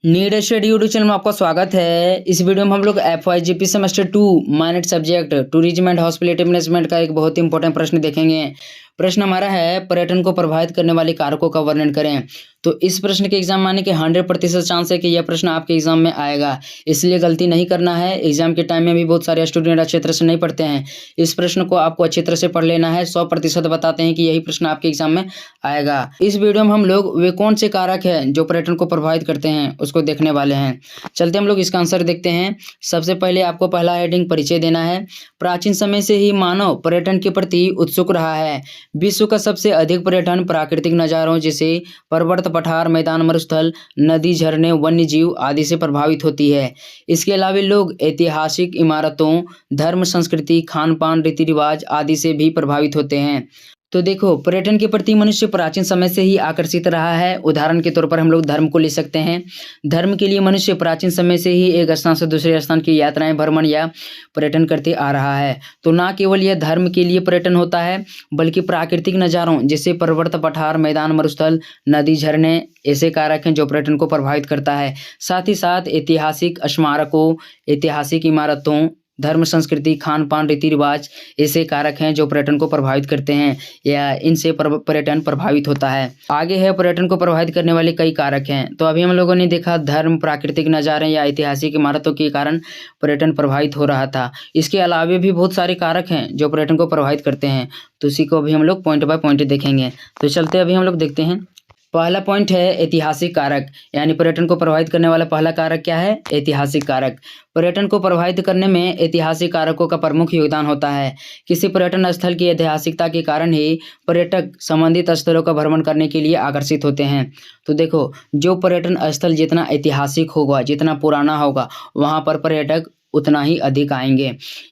Need study YouTube channel में आपका स्वागत है। इस वीडियो में हम लोग FYGP semester 2 minor subject tourism and hospitality management का एक बहुत ही इंपॉर्टेंट प्रश्न देखेंगे। प्रश्न हमारा है, पर्यटन को प्रभावित करने वाले कारकों का वर्णन करें। तो इस प्रश्न के एग्जाम में आने के 100% चांस है कि यह प्रश्न आपके एग्जाम में आएगा, इसलिए गलती नहीं करना है। एग्जाम के टाइम में भी बहुत सारे स्टूडेंट अच्छे तरह से नहीं पढ़ते हैं। इस प्रश्न को आपको अच्छी तरह से पढ़ लेना है। 100% बताते हैं कि यही प्रश्न आपके एग्जाम में आएगा। इस वीडियो में हम लोग वे कौन से कारक हैं जो पर्यटन को प्रभावित करते हैं उसको देखने वाले हैं। चलते हम लोग इसका आंसर देखते हैं। सबसे पहले आपको पहला हेडिंग परिचय देना है। प्राचीन समय से ही मानव पर्यटन के प्रति उत्सुक रहा है। विश्व का सबसे अधिक पर्यटन प्राकृतिक नज़ारों जैसे पर्वत, पठार, मैदान, मरुस्थल, नदी, झरने, वन्य जीव आदि से प्रभावित होती है। इसके अलावा लोग ऐतिहासिक इमारतों, धर्म, संस्कृति, खान पान, रीति रिवाज आदि से भी प्रभावित होते हैं। तो देखो, पर्यटन के प्रति मनुष्य प्राचीन समय से ही आकर्षित रहा है। उदाहरण के तौर पर हम लोग धर्म को ले सकते हैं। धर्म के लिए मनुष्य प्राचीन समय से ही एक स्थान से दूसरे स्थान की यात्राएं, भ्रमण या पर्यटन करते आ रहा है। तो ना केवल यह धर्म के लिए पर्यटन होता है, बल्कि प्राकृतिक नज़ारों जैसे पर्वत, पठार, मैदान, मरुस्थल, नदी, झरने ऐसे कारक हैं जो पर्यटन को प्रभावित करता है। साथ ही साथ ऐतिहासिक स्मारकों, ऐतिहासिक इमारतों, धर्म, संस्कृति, खान पान, रीति रिवाज ऐसे कारक हैं जो पर्यटन को प्रभावित करते हैं या इनसे पर्यटन प्रभावित होता है। आगे है, पर्यटन को प्रभावित करने वाले कई कारक हैं। तो अभी हम लोगों ने देखा धर्म, प्राकृतिक नज़ारे या ऐतिहासिक इमारतों के कारण पर्यटन प्रभावित हो रहा था। इसके अलावा भी बहुत सारे कारक हैं जो पर्यटन को प्रभावित करते हैं। तो उसी को अभी हम लोग पॉइंट बाय पॉइंट देखेंगे। तो चलते अभी हम लोग देखते हैं। पहला पॉइंट है ऐतिहासिक कारक, यानी पर्यटन को प्रभावित करने वाला पहला कारक क्या है? ऐतिहासिक कारक। पर्यटन को प्रभावित करने में ऐतिहासिक कारकों का प्रमुख योगदान होता है। किसी पर्यटन स्थल की ऐतिहासिकता के कारण ही पर्यटक संबंधित स्थलों का भ्रमण करने के लिए आकर्षित होते हैं। तो देखो, जो पर्यटन स्थल जितना ऐतिहासिक होगा, जितना पुराना होगा, वहाँ पर पर्यटक उतना ही अधिक आएंगे।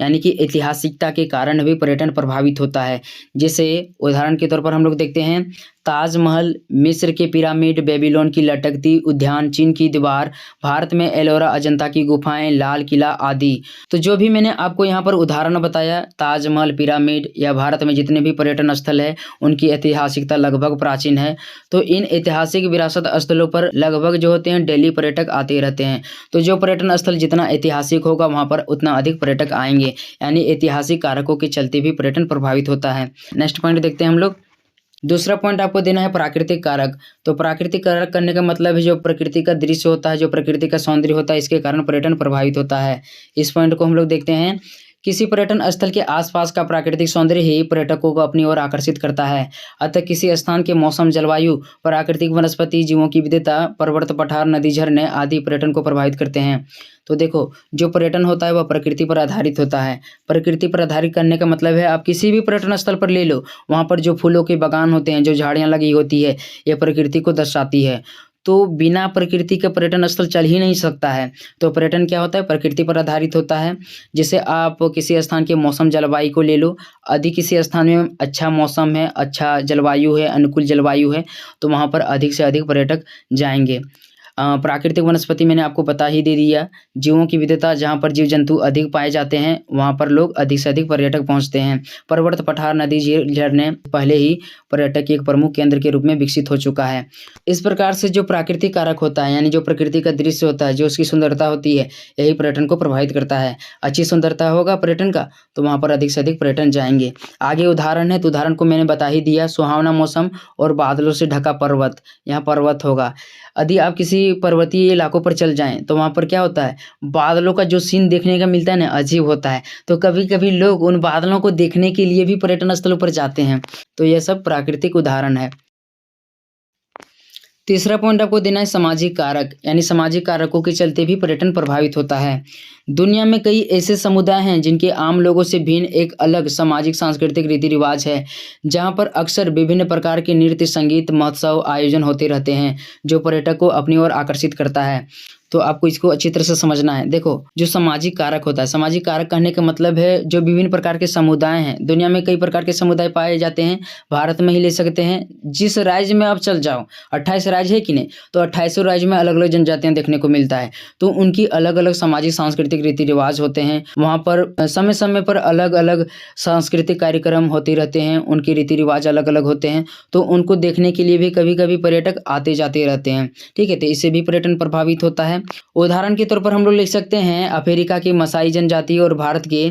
यानी कि ऐतिहासिकता के कारण भी पर्यटन प्रभावित होता है। जैसे उदाहरण के तौर पर हम लोग देखते हैं, ताजमहल, मिस्र के पिरामिड, बेबीलोन की लटकती उद्यान, चीन की दीवार, भारत में एलोरा, अजंता की गुफाएं, लाल किला आदि। तो जो भी मैंने आपको यहाँ पर उदाहरण बताया, ताजमहल, पिरामिड या भारत में जितने भी पर्यटन स्थल है, उनकी ऐतिहासिकता लगभग प्राचीन है। तो इन ऐतिहासिक विरासत स्थलों पर लगभग जो होते हैं डेली पर्यटक आते रहते हैं। तो जो पर्यटन स्थल जितना ऐतिहासिक होगा वहाँ पर उतना अधिक पर्यटक आएंगे, यानी ऐतिहासिक कारकों के चलते भी पर्यटन प्रभावित होता है। नेक्स्ट पॉइंट देखते हैं हम लोग। दूसरा पॉइंट आपको देना है प्राकृतिक कारक। तो प्राकृतिक कारक करने का मतलब है जो प्रकृति का दृश्य होता है, जो प्रकृति का सौंदर्य होता है, इसके कारण पर्यटन प्रभावित होता है। इस पॉइंट को हम लोग देखते हैं। किसी पर्यटन स्थल के आसपास का प्राकृतिक सौंदर्य ही पर्यटकों को अपनी ओर आकर्षित करता है। अतः किसी स्थान के मौसम, जलवायु, प्राकृतिक वनस्पति, जीवों की विविधता, पर्वत, पठार, नदी, झरने आदि पर्यटन को प्रभावित करते हैं। तो देखो, जो पर्यटन होता है वह प्रकृति पर आधारित होता है। प्रकृति पर आधारित करने का मतलब है, आप किसी भी पर्यटन स्थल पर ले लो, वहाँ पर जो फूलों के बागान होते हैं, जो झाड़ियाँ लगी होती है, यह प्रकृति को दर्शाती है। तो बिना प्रकृति के पर्यटन स्थल चल ही नहीं सकता है। तो पर्यटन क्या होता है? प्रकृति पर आधारित होता है। जैसे आप किसी स्थान के मौसम, जलवायु को ले लो। यदि किसी स्थान में अच्छा मौसम है, अच्छा जलवायु है, अनुकूल जलवायु है, तो वहाँ पर अधिक से अधिक पर्यटक जाएंगे। प्राकृतिक वनस्पति मैंने आपको बता ही दे दिया। जीवों की विविधता, जहाँ पर जीव जंतु अधिक पाए जाते हैं वहाँ पर लोग अधिक से अधिक पर्यटक पहुँचते हैं। पर्वत, पठार, नदी, झरने पहले ही पर्यटक के एक प्रमुख केंद्र के रूप में विकसित हो चुका है। इस प्रकार से जो प्राकृतिक कारक होता है, यानी जो प्रकृति का दृश्य होता है, जो उसकी सुंदरता होती है, यही पर्यटन को प्रभावित करता है। अच्छी सुंदरता होगा पर्यटन का तो वहाँ पर अधिक से अधिक पर्यटन जाएंगे। आगे उदाहरण है, तो उदाहरण को मैंने बता ही दिया। सुहावना मौसम और बादलों से ढका पर्वत, यहाँ पर्वत होगा। यदि आप किसी पर्वतीय इलाकों पर चल जाएं तो वहाँ पर क्या होता है, बादलों का जो सीन देखने का मिलता है ना, अजीब होता है। तो कभी कभी लोग उन बादलों को देखने के लिए भी पर्यटन स्थलों पर जाते हैं। तो यह सब प्राकृतिक उदाहरण है। तीसरा पॉइंट आपको देना है सामाजिक कारक, यानी सामाजिक कारकों के चलते भी पर्यटन प्रभावित होता है। दुनिया में कई ऐसे समुदाय हैं जिनके आम लोगों से भिन्न एक अलग सामाजिक सांस्कृतिक रीति रिवाज है, जहां पर अक्सर विभिन्न प्रकार के नृत्य, संगीत, महोत्सव आयोजन होते रहते हैं, जो पर्यटक को अपनी ओर आकर्षित करता है। तो आपको इसको अच्छी तरह से समझना है। देखो, जो सामाजिक कारक होता है, सामाजिक कारक कहने का मतलब है जो विभिन्न प्रकार के समुदाय हैं। दुनिया में कई प्रकार के समुदाय पाए जाते हैं। भारत में ही ले सकते हैं। जिस राज्य में आप चल जाओ, 28 राज्य है कि नहीं, तो 28 राज्य में अलग अलग जनजातियाँ देखने को मिलता है। तो उनकी अलग अलग सामाजिक सांस्कृतिक सांस्कृतिक रीति रिवाज होते हैं। वहाँ पर समय समय पर अलग अलग सांस्कृतिक कार्यक्रम होते रहते हैं, उनके रीति रिवाज अलग अलग होते हैं, तो उनको देखने के लिए भी कभी कभी पर्यटक आते जाते रहते हैं। ठीक है, तो इससे भी पर्यटन प्रभावित होता है। उदाहरण के तौर पर हम लोग लिख सकते हैं अफ्रीका की मसाई जनजाति और भारत के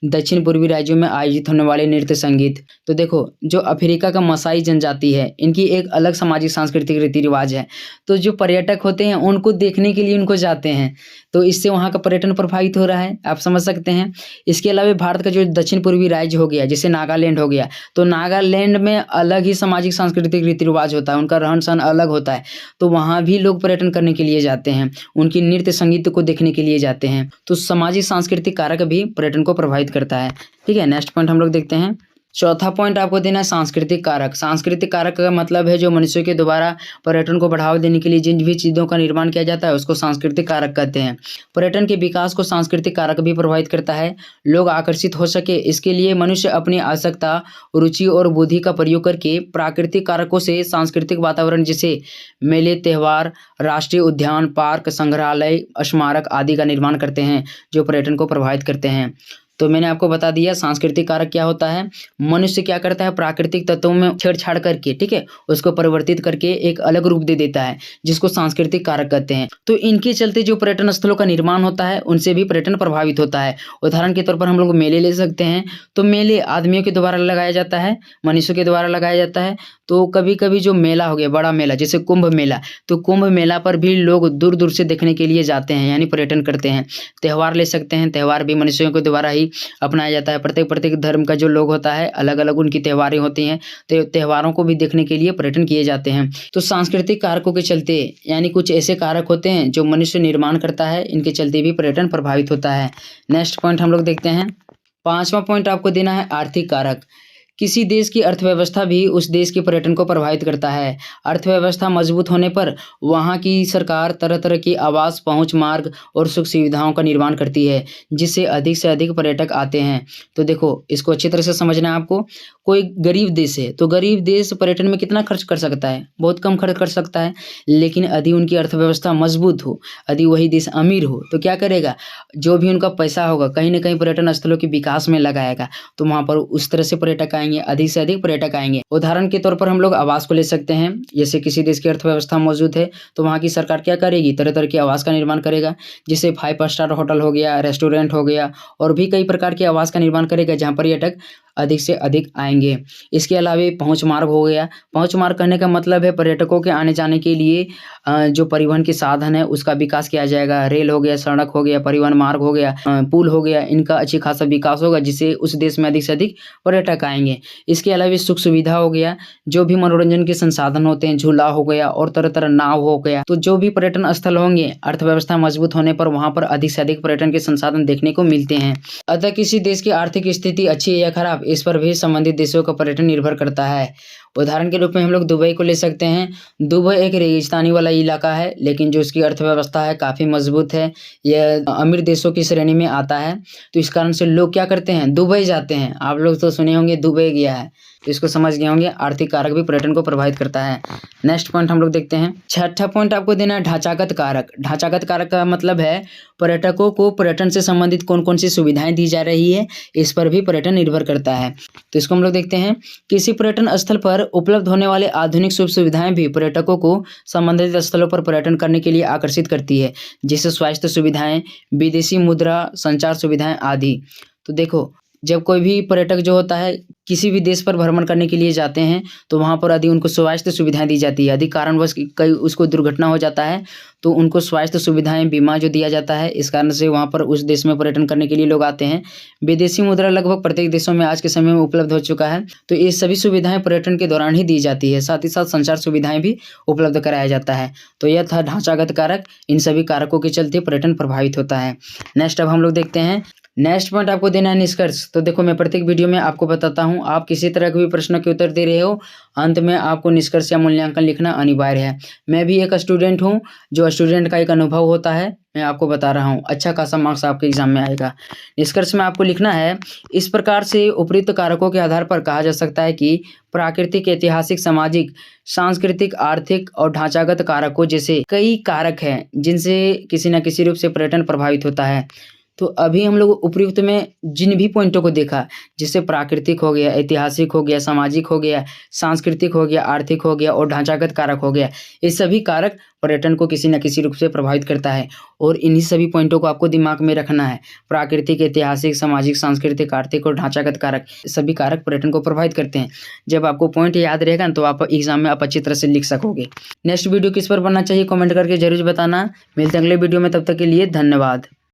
दक्षिण पूर्वी राज्यों में आयोजित होने वाले नृत्य संगीत। तो देखो, जो अफ्रीका का मसाई जनजाति है, इनकी एक अलग सामाजिक सांस्कृतिक रीति रिवाज है, तो जो पर्यटक होते हैं उनको देखने के लिए उनको जाते हैं, तो इससे वहाँ का पर्यटन प्रभावित हो रहा है, आप समझ सकते हैं। इसके अलावा भारत का जो दक्षिण पूर्वी राज्य हो गया, जैसे नागालैंड हो गया, तो नागालैंड में अलग ही सामाजिक सांस्कृतिक रीति रिवाज होता है, उनका रहन सहन अलग होता है, तो वहाँ भी लोग पर्यटन करने के लिए जाते हैं, उनकी नृत्य संगीत को देखने के लिए जाते हैं। तो सामाजिक सांस्कृतिक कारक भी पर्यटन को प्रभावित करता है। ठीक है, नेक्स्ट पॉइंट हम लोग देखते हैं। चौथा पॉइंट आपको देना है सांस्कृतिक कारक। सांस्कृतिक कारक का मतलब है जो मनुष्यों के द्वारा पर्यटन को बढ़ावा देने के लिए जिन भी चीज़ों का निर्माण किया जाता है उसको सांस्कृतिक कारक कहते हैं। पर्यटन के विकास को सांस्कृतिक कारक भी प्रभावित करता है। लोग आकर्षित हो सके इसके लिए मनुष्य अपनी आवश्यकता, रुचि और बुद्धि का प्रयोग करके प्राकृतिक कारकों से सांस्कृतिक वातावरण जैसे मेले, त्योहार, राष्ट्रीय उद्यान, पार्क, संग्रहालय, स्मारक आदि का निर्माण करते हैं जो पर्यटन को प्रभावित करते हैं। तो मैंने आपको बता दिया सांस्कृतिक कारक क्या होता है। मनुष्य क्या करता है, प्राकृतिक तत्वों में छेड़छाड़ करके, ठीक है, उसको परिवर्तित करके एक अलग रूप दे देता है जिसको सांस्कृतिक कारक कहते हैं। तो इनके चलते जो पर्यटन स्थलों का निर्माण होता है उनसे भी पर्यटन प्रभावित होता है। उदाहरण के तौर पर हम लोग मेले ले सकते हैं। तो मेले आदमियों के द्वारा लगाया जाता है, मनुष्यों के द्वारा लगाया जाता है। तो कभी कभी जो मेला हो गया, बड़ा मेला जैसे कुंभ मेला, तो कुंभ मेला पर भी लोग दूर दूर से देखने के लिए जाते हैं, यानी पर्यटन करते हैं। त्यौहार ले सकते हैं, त्यौहार भी मनुष्यों के द्वारा ही अपनाया जाता है। प्रत्येक धर्म का जो लोग होता है अलग अलग उनकी त्योहारें होती हैं, तो त्योहारों को भी देखने के लिए पर्यटन किए जाते हैं। तो सांस्कृतिक कारकों के चलते, यानी कुछ ऐसे कारक होते हैं जो मनुष्य निर्माण करता है, इनके चलते भी पर्यटन प्रभावित होता है। नेक्स्ट पॉइंट हम लोग देखते हैं। पांचवा पॉइंट आपको देना है आर्थिक कारक। किसी देश की अर्थव्यवस्था भी उस देश के पर्यटन को प्रभावित करता है। अर्थव्यवस्था मजबूत होने पर वहाँ की सरकार तरह तरह की आवास, पहुँच मार्ग और सुख सुविधाओं का निर्माण करती है जिससे अधिक से अधिक पर्यटक आते हैं। तो देखो, इसको अच्छी तरह से समझना है आपको। कोई गरीब देश है तो गरीब देश पर्यटन में कितना खर्च कर सकता है, बहुत कम खर्च कर सकता है। लेकिन यदि उनकी अर्थव्यवस्था मजबूत हो, यदि वही देश अमीर हो, तो क्या करेगा, जो भी उनका पैसा होगा कहीं ना कहीं पर्यटन स्थलों के विकास में लगाएगा, तो वहाँ पर उस तरह से पर्यटक आएंगे, अधिक से अधिक पर्यटक आएंगे। उदाहरण के तौर पर हम लोग आवास को ले सकते हैं। जैसे किसी देश की अर्थव्यवस्था मौजूद है तो वहाँ की सरकार क्या करेगी, तरह तरह की आवास का निर्माण करेगा, जैसे 5 स्टार होटल हो गया, रेस्टोरेंट हो गया, और भी कई प्रकार के आवास का निर्माण करेगा जहाँ पर्यटक अधिक से अधिक आएंगे। इसके अलावा पहुँच मार्ग हो गया। पहुँच मार्ग कहने का मतलब है पर्यटकों के आने जाने के लिए जो परिवहन के साधन है उसका विकास किया जाएगा। रेल हो गया, सड़क हो गया, परिवहन मार्ग हो गया, पुल हो गया, इनका अच्छी खासा विकास होगा जिससे उस देश में अधिक से अधिक पर्यटक आएंगे। इसके अलावा सुख सुविधा हो गया, जो भी मनोरंजन के संसाधन होते हैं, झूला हो गया और तरह तरह नाव हो गया, तो जो भी पर्यटन स्थल होंगे, अर्थव्यवस्था मजबूत होने पर वहाँ पर अधिक से अधिक पर्यटन के संसाधन देखने को मिलते हैं। अतः किसी देश की आर्थिक स्थिति अच्छी है या खराब, इस पर भी संबंधित देशों का पर्यटन निर्भर करता है। उदाहरण के रूप में हम लोग दुबई को ले सकते हैं। दुबई एक रेगिस्तानी वाला इलाका है, लेकिन जो इसकी अर्थव्यवस्था है काफ़ी मजबूत है, यह अमीर देशों की श्रेणी में आता है। तो इस कारण से लोग क्या करते हैं, दुबई जाते हैं। आप लोग तो सुने होंगे दुबई गया है, तो इसको समझ गए होंगे। आर्थिक कारक भी पर्यटन को प्रभावित करता है। नेक्स्ट पॉइंट हम लोग देखते हैं। छठा पॉइंट आपको देना है ढांचागत कारक। ढांचागत कारक का मतलब है पर्यटकों को पर्यटन से संबंधित कौन कौन सी सुविधाएं दी जा रही है, इस पर भी पर्यटन निर्भर करता है। तो इसको हम लोग देखते हैं। किसी पर्यटन स्थल पर उपलब्ध होने वाले आधुनिक सुख सुविधाएं भी पर्यटकों को संबंधित स्थलों पर पर्यटन करने के लिए आकर्षित करती है, जैसे स्वास्थ्य सुविधाएं, विदेशी मुद्रा, संचार सुविधाएं आदि। तो देखो, जब कोई भी पर्यटक जो होता है किसी भी देश पर भ्रमण करने के लिए जाते हैं तो वहाँ पर यदि उनको स्वास्थ्य सुविधाएं दी जाती है, यदि कारणवश कहीं उसको दुर्घटना हो जाता है तो उनको स्वास्थ्य सुविधाएं, बीमा जो दिया जाता है, इस कारण से वहाँ पर उस देश में पर्यटन करने के लिए लोग आते हैं। विदेशी मुद्रा लगभग प्रत्येक देशों में आज के समय में उपलब्ध हो चुका है, तो ये सभी सुविधाएं पर्यटन के दौरान ही दी जाती है। साथ ही साथ संचार सुविधाएं भी उपलब्ध कराया जाता है। तो यह था ढांचागत कारक। इन सभी कारकों के चलते पर्यटन प्रभावित होता है। नेक्स्ट अब हम लोग देखते हैं। नेक्स्ट पॉइंट आपको देना है निष्कर्ष। तो देखो, मैं प्रत्येक वीडियो में आपको बताता हूँ, आप किसी तरह के भी प्रश्न के उत्तर दे रहे हो, अंत में आपको निष्कर्ष या मूल्यांकन लिखना अनिवार्य है। मैं भी एक स्टूडेंट हूँ, जो स्टूडेंट का एक अनुभव होता है, मैं आपको बता रहा हूँ। अच्छा खासा मार्क्स आपके एग्जाम में आएगा। निष्कर्ष में आपको लिखना है, इस प्रकार से उपयुक्त कारकों के आधार पर कहा जा सकता है कि प्राकृतिक, ऐतिहासिक, सामाजिक, सांस्कृतिक, आर्थिक और ढांचागत कारकों जैसे कई कारक हैं जिनसे किसी न किसी रूप से पर्यटन प्रभावित होता है। तो अभी हम लोग उपयुक्त में जिन भी पॉइंटों को देखा, जैसे प्राकृतिक हो गया, ऐतिहासिक हो गया, सामाजिक हो गया, सांस्कृतिक हो गया, आर्थिक हो गया और ढांचागत कारक हो गया, ये सभी कारक पर्यटन को किसी न किसी रूप से प्रभावित करता है और इन्हीं सभी पॉइंटों को आपको दिमाग में रखना है। प्राकृतिक, ऐतिहासिक, सामाजिक, सांस्कृतिक, आर्थिक और ढांचागत कारक, सभी कारक पर्यटन को प्रभावित करते हैं। जब आपको पॉइंट याद रहेगा तो आप एग्जाम में आप अच्छी तरह से लिख सकोगे। नेक्स्ट वीडियो किस पर बनना चाहिए कमेंट करके जरूर बताना। मिलते हैं अगले वीडियो में, तब तक के लिए धन्यवाद।